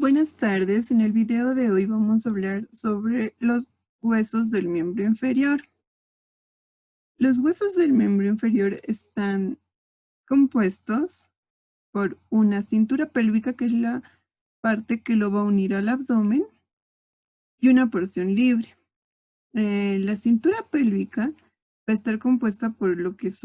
Buenas tardes, en el video de hoy vamos a hablar sobre los huesos del miembro inferior. Los huesos del miembro inferior están compuestos por una cintura pélvica, que es la parte que lo va a unir al abdomen, y una porción libre. La cintura pélvica va a estar compuesta por lo que es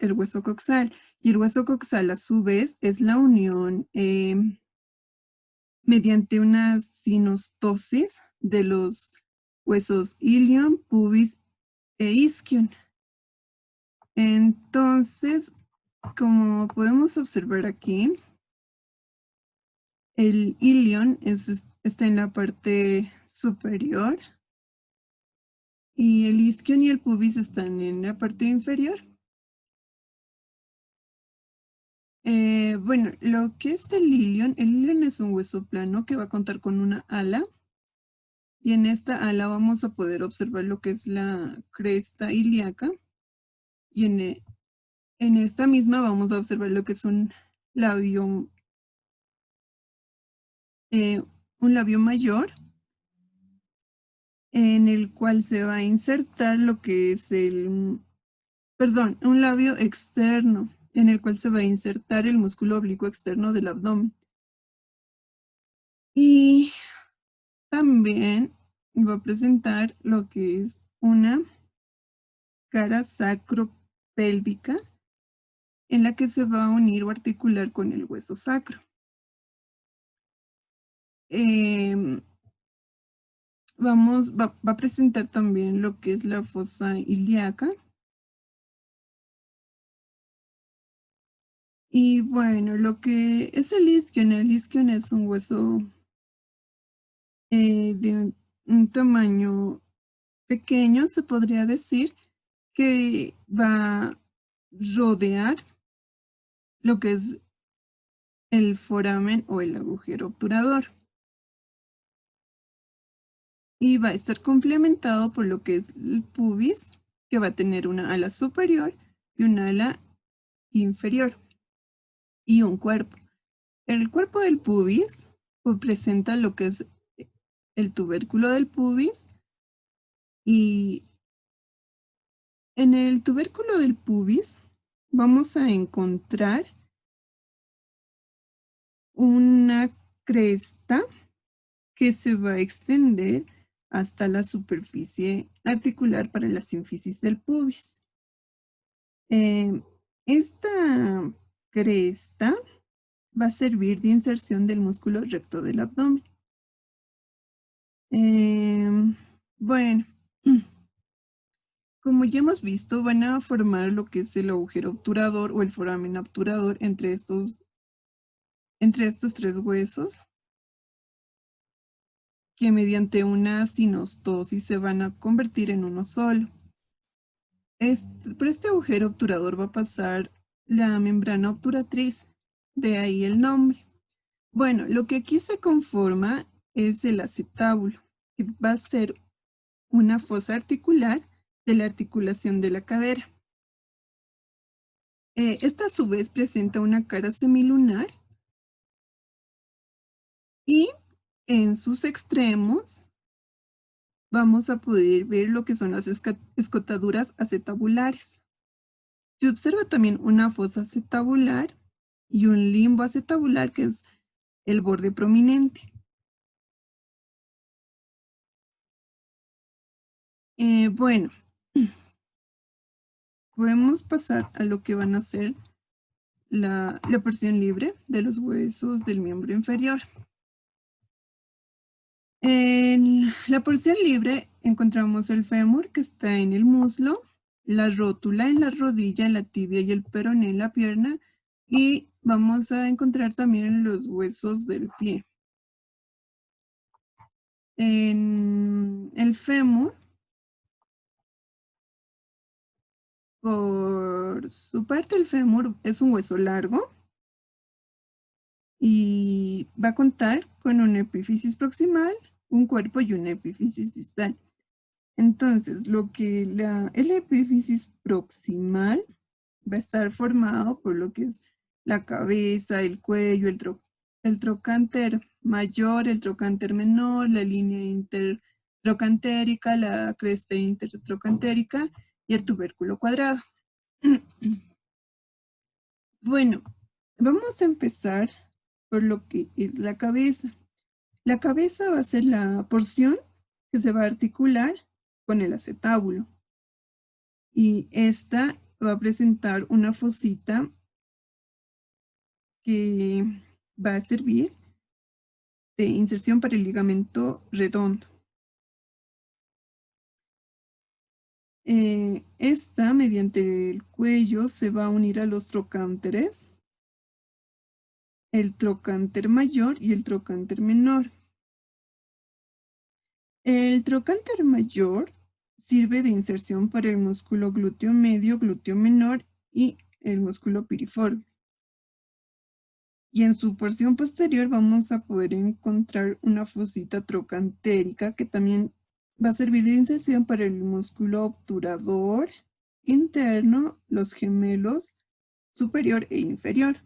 el hueso coxal, y el hueso coxal a su vez es la unión mediante una sinostosis de los huesos ilion, pubis e isquion. Entonces, como podemos observar aquí, el ilion está en la parte superior y el isquion y el pubis están en la parte inferior. Bueno, lo que es el ilion es un hueso plano que va a contar con una ala. Y en esta ala vamos a poder observar lo que es la cresta ilíaca. Y en esta misma vamos a observar lo que es un labio mayor, en el cual se va a insertar lo que es un labio externo, en el cual se va a insertar el músculo oblicuo externo del abdomen. Y también va a presentar lo que es una cara sacropélvica, en la que se va a unir o articular con el hueso sacro. Va a presentar también lo que es la fosa ilíaca. Y bueno, lo que es el isquion es un hueso de un tamaño pequeño, se podría decir, que va a rodear lo que es el foramen o el agujero obturador. Y va a estar complementado por lo que es el pubis, que va a tener una ala superior y una ala inferior y un cuerpo. El cuerpo del pubis presenta lo que es el tubérculo del pubis, y en el tubérculo del pubis vamos a encontrar una cresta que se va a extender hasta la superficie articular para la sínfisis del pubis. Esta cresta va a servir de inserción del músculo recto del abdomen. Bueno, como ya hemos visto, van a formar lo que es el agujero obturador o el foramen obturador entre estos tres huesos, que mediante una sinostosis se van a convertir en uno solo. Por este agujero obturador va a pasar la membrana obturatriz, de ahí el nombre. Bueno, lo que aquí se conforma es el acetábulo, que va a ser una fosa articular de la articulación de la cadera. Esta a su vez presenta una cara semilunar y en sus extremos vamos a poder ver lo que son las escotaduras acetabulares. Se observa también una fosa acetabular y un limbo acetabular, que es el borde prominente. Bueno, podemos pasar a lo que van a ser la porción libre de los huesos del miembro inferior. En la porción libre encontramos el fémur, que está en el muslo, la rótula en la rodilla, la tibia y el peroné en la pierna, y vamos a encontrar también los huesos del pie. En el fémur, por su parte, el fémur es un hueso largo y va a contar con una epífisis proximal, un cuerpo y una epífisis distal. Entonces, lo que es la epífisis proximal va a estar formado por lo que es la cabeza, el cuello, el trocánter mayor, el trocánter menor, la línea intertrocantérica, la cresta intertrocantérica y el tubérculo cuadrado. Bueno, vamos a empezar por lo que es la cabeza. La cabeza va a ser la porción que se va a articular con el acetábulo. Y esta va a presentar una fosita que va a servir de inserción para el ligamento redondo. Esta, mediante el cuello, se va a unir a los trocánteres, el trocánter mayor y el trocánter menor. El trocánter mayor sirve de inserción para el músculo glúteo medio, glúteo menor y el músculo piriforme. Y en su porción posterior vamos a poder encontrar una fosita trocantérica que también va a servir de inserción para el músculo obturador interno, los gemelos superior e inferior.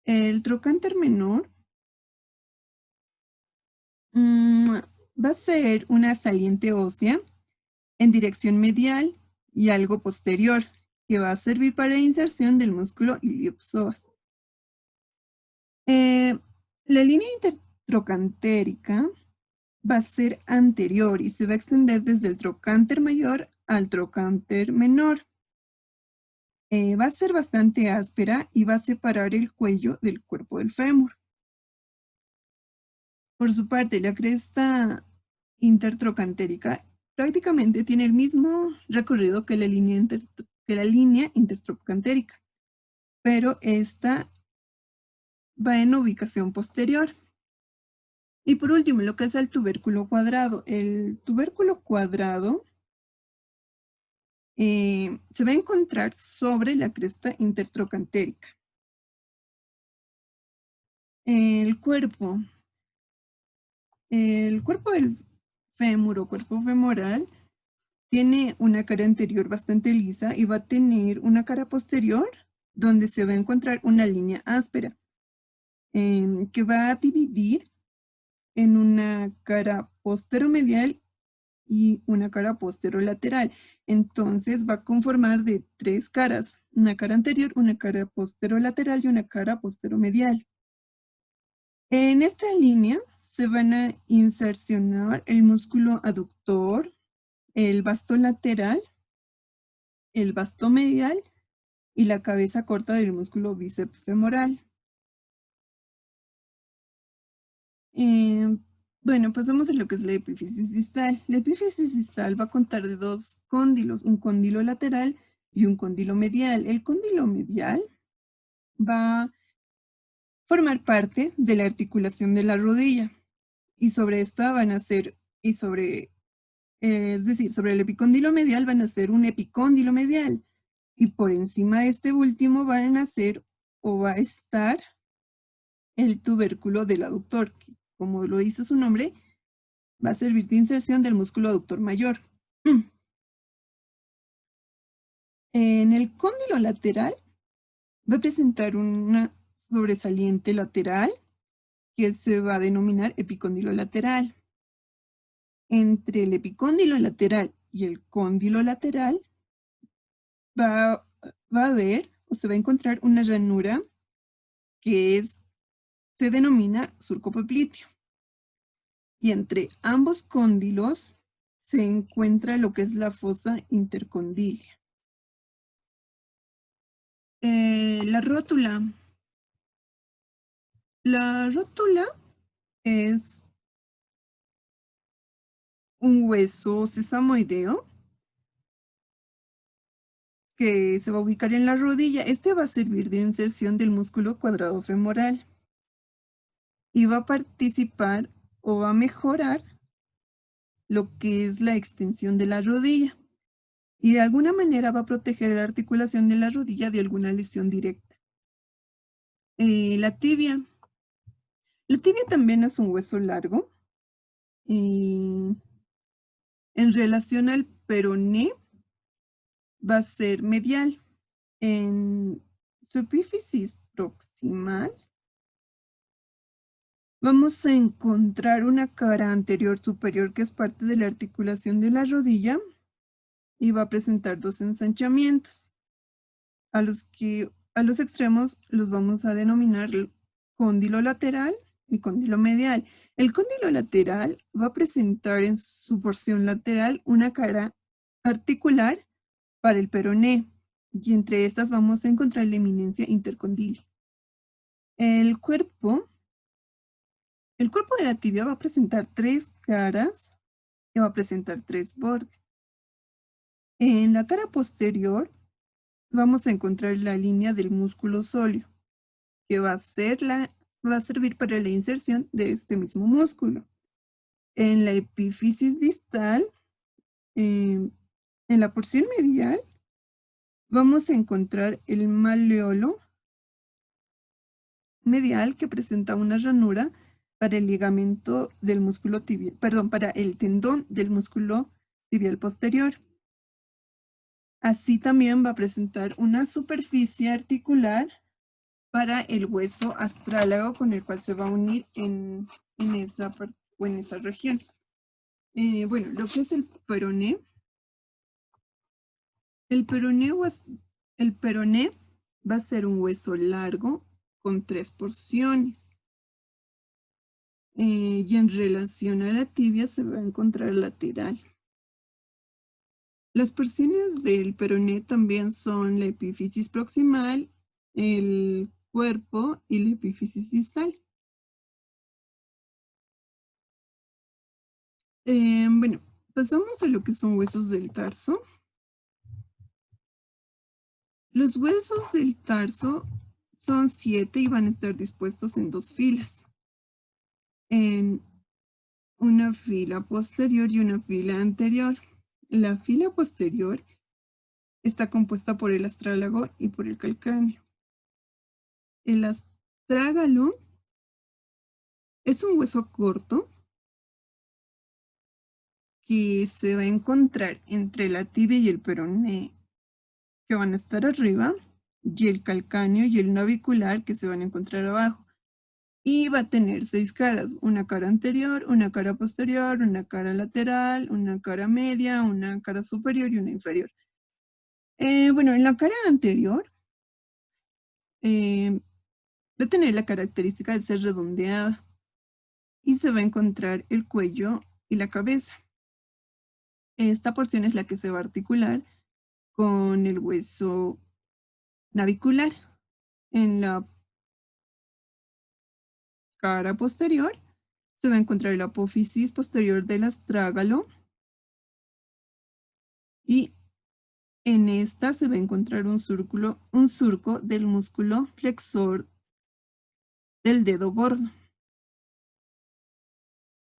El trocánter menor va a ser una saliente ósea en dirección medial y algo posterior, que va a servir para inserción del músculo iliopsoas. La línea intertrocantérica va a ser anterior y se va a extender desde el trocánter mayor al trocánter menor. Va a ser bastante áspera y va a separar el cuello del cuerpo del fémur. Por su parte, la cresta intertrocantérica prácticamente tiene el mismo recorrido que la línea intertrocantérica, pero esta va en ubicación posterior. Y por último, lo que es el tubérculo cuadrado. El tubérculo cuadrado se va a encontrar sobre la cresta intertrocantérica. El cuerpo del fémur o cuerpo femoral tiene una cara anterior bastante lisa y va a tener una cara posterior donde se va a encontrar una línea áspera que va a dividir en una cara posteromedial y una cara posterolateral. Entonces va a conformar de 3 caras, una cara anterior, una cara posterolateral y una cara posteromedial. En esta línea se van a insercionar el músculo aductor, el vasto lateral, el vasto medial y la cabeza corta del músculo bíceps femoral. Bueno, pasamos a lo que es la epífisis distal. La epífisis distal va a contar de 2 cóndilos, un cóndilo lateral y un cóndilo medial. El cóndilo medial va a formar parte de la articulación de la rodilla y sobre esta van a ser, sobre el epicóndilo medial van a ser un epicóndilo medial y por encima de este último van a ser o va a estar el tubérculo del aductor, que como lo dice su nombre, va a servir de inserción del músculo aductor mayor. En el cóndilo lateral va a presentar una sobresaliente lateral que se va a denominar epicóndilo lateral. Entre el epicóndilo lateral y el cóndilo lateral va a haber o se va a encontrar una ranura que se denomina surco popliteo. Y entre ambos cóndilos se encuentra lo que es la fosa intercondilia. La rótula. La rótula es un hueso sesamoideo que se va a ubicar en la rodilla. Este va a servir de inserción del músculo cuadrado femoral y va a participar o va a mejorar lo que es la extensión de la rodilla y de alguna manera va a proteger la articulación de la rodilla de alguna lesión directa. La tibia. La tibia también es un hueso largo y en relación al peroné va a ser medial. En su epífisis proximal vamos a encontrar una cara anterior superior que es parte de la articulación de la rodilla y va a presentar dos ensanchamientos. A los extremos los vamos a denominar cóndilo lateral y cóndilo medial. El cóndilo lateral va a presentar en su porción lateral una cara articular para el peroné, y entre estas vamos a encontrar la eminencia intercondílica. El cuerpo de la tibia va a presentar tres caras y va a presentar tres bordes. En la cara posterior vamos a encontrar la línea del músculo sóleo, que va a servir para la inserción de este mismo músculo. En la epífisis distal, en la porción medial, vamos a encontrar el maleolo medial que presenta una ranura para el ligamento del músculo tibial, perdón, para el tendón del músculo tibial posterior. Así también va a presentar una superficie articular para el hueso astrálago con el cual se va a unir en esa región. Bueno, lo que es el peroné. El peroné va a ser un hueso largo con tres porciones. Y en relación a la tibia se va a encontrar lateral. Las porciones del peroné también son la epífisis proximal, el cuerpo y la epífisis distal. Bueno, pasamos a lo que son huesos del tarso. Los huesos del tarso son 7 y van a estar dispuestos en dos filas. En una fila posterior y una fila anterior. La fila posterior está compuesta por el astrálago y por el calcáneo. El astrágalo es un hueso corto que se va a encontrar entre la tibia y el peroné, que van a estar arriba, y el calcáneo y el navicular, que se van a encontrar abajo. Y va a tener 6 caras, una cara anterior, una cara posterior, una cara lateral, una cara media, una cara superior y una inferior. Bueno, en la cara anterior va a tener la característica de ser redondeada y se va a encontrar el cuello y la cabeza. Esta porción es la que se va a articular con el hueso navicular. En la cara posterior se va a encontrar la apófisis posterior del astrágalo y en esta se va a encontrar un surco del músculo flexor del dedo gordo.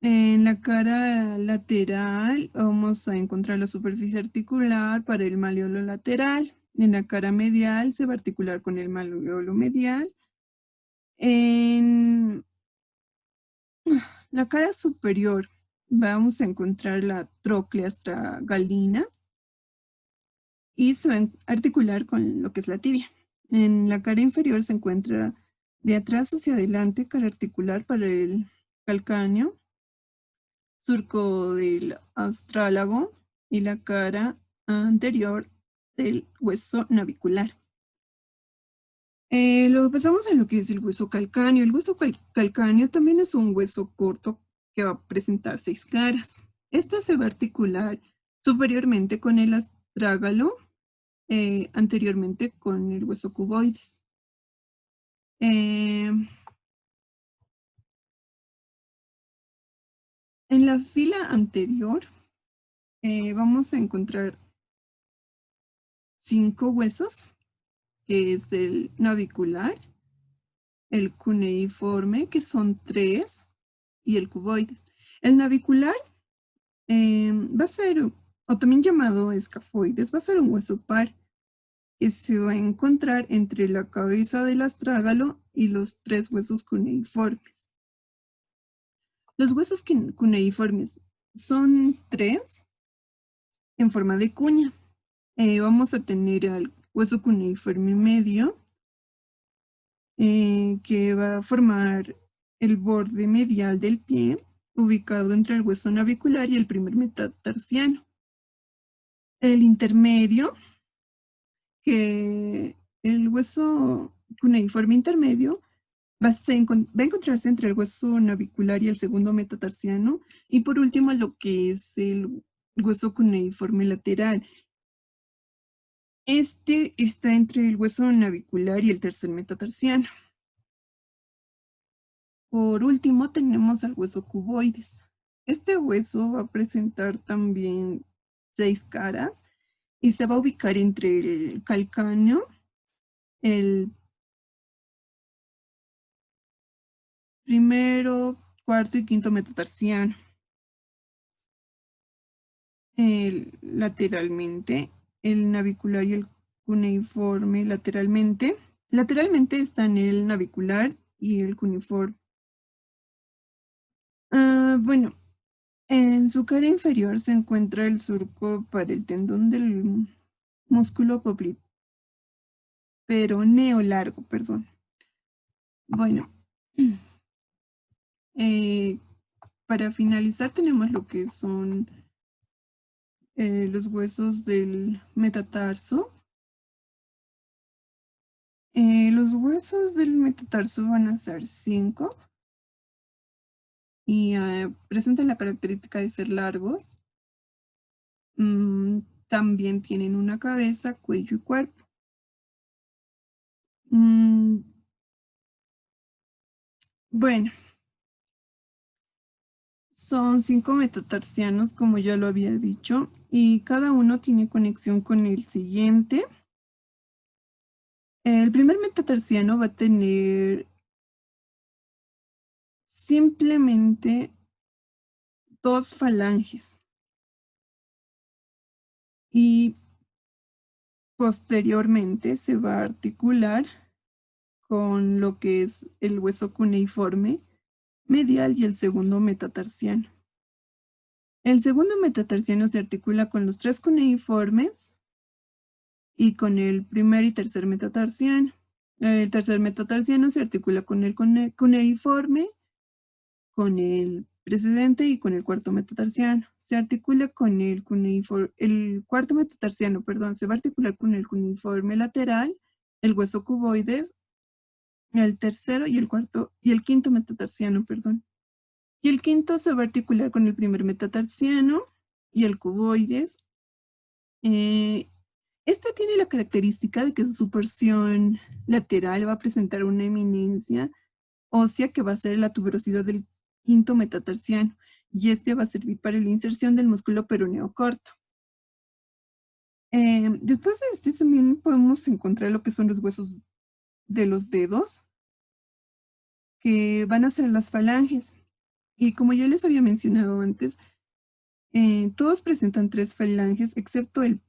En la cara lateral vamos a encontrar la superficie articular para el maleolo lateral. En la cara medial se va a articular con el maleolo medial. En la cara superior vamos a encontrar la tróclea astragalina y se va a articular con lo que es la tibia. En la cara inferior se encuentra de atrás hacia adelante cara articular para el calcáneo, surco del astrálago y la cara anterior del hueso navicular. Lo pasamos a lo que es el hueso calcáneo. El hueso calcáneo también es un hueso corto que va a presentar 6 caras. Esta se va a articular superiormente con el astrágalo, anteriormente con el hueso cuboides. En la fila anterior vamos a encontrar 5 huesos, que es el navicular, el cuneiforme, que son 3, y el cuboides. El navicular va a ser, o también llamado escafoides, va a ser un hueso par que se va a encontrar entre la cabeza del astrágalo y los 3 huesos cuneiformes. Los huesos cuneiformes son 3 en forma de cuña. Vamos a tener al hueso cuneiforme medio, que va a formar el borde medial del pie, ubicado entre el hueso navicular y el primer metatarsiano. El intermedio, que el hueso cuneiforme intermedio va a encontrarse entre el hueso navicular y el segundo metatarsiano. Y por último, lo que es el hueso cuneiforme lateral. Este está entre el hueso navicular y el tercer metatarsiano. Por último, tenemos al hueso cuboides. Este hueso va a presentar también 6 caras y se va a ubicar entre el calcáneo, el primero, cuarto y quinto metatarsiano. Lateralmente, el navicular y el cuneiforme lateralmente. Lateralmente están el navicular y el cuneiforme. Bueno, en su cara inferior se encuentra el surco para el tendón del músculo peroneo largo, perdón. Bueno, para finalizar tenemos lo que son los huesos del metatarso. Los huesos del metatarso van a ser 5 y presentan la característica de ser largos. También tienen una cabeza, cuello y cuerpo. Bueno, son 5 metatarsianos, como ya lo había dicho, y cada uno tiene conexión con el siguiente. El primer metatarsiano va a tener simplemente 2 falanges y posteriormente se va a articular con lo que es el hueso cuneiforme medial y el segundo metatarsiano. El segundo metatarsiano se articula con los 3 cuneiformes y con el primer y tercer metatarsiano. El tercer metatarsiano se articula con el cuneiforme, con el precedente y con el cuarto metatarsiano. Se articula con el cuarto metatarsiano, perdón, se va a articular con el cuneiforme lateral, el hueso cuboides, el tercero y el cuarto y el quinto metatarsiano, perdón. Y el quinto se va a articular con el primer metatarsiano y el cuboides. Este tiene la característica de que su porción lateral va a presentar una eminencia ósea que va a ser la tuberosidad del quinto metatarsiano, y este va a servir para la inserción del músculo peroneo corto. Después de este también podemos encontrar lo que son los huesos de los dedos, que van a ser las falanges. Y como ya les había mencionado antes, todos presentan 3 falanges, excepto el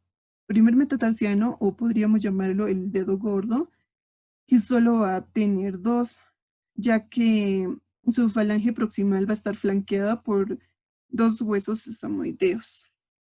primer metatarsiano, o podríamos llamarlo el dedo gordo, que solo va a tener 2, ya que su falange proximal va a estar flanqueada por 2 huesos sesamoideos.